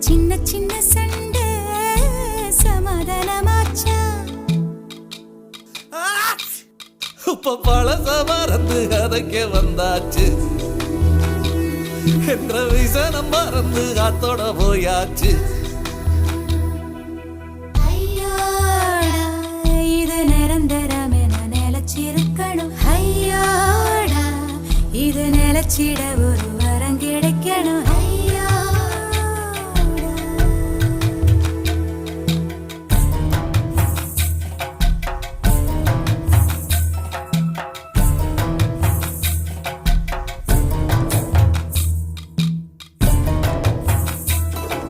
சின்ன சின்ன சண்டை சமாதானமாச்சா? இப்ப பழச மறந்து கதைக்க வந்தாச்சு என்ற விசனம் மறந்து காத்தோட போயாச்சு. ஐயோடா இது நிரந்தரம் என நிலச்சிருக்கணும். ஐயோடா இது நிலச்சிடவும்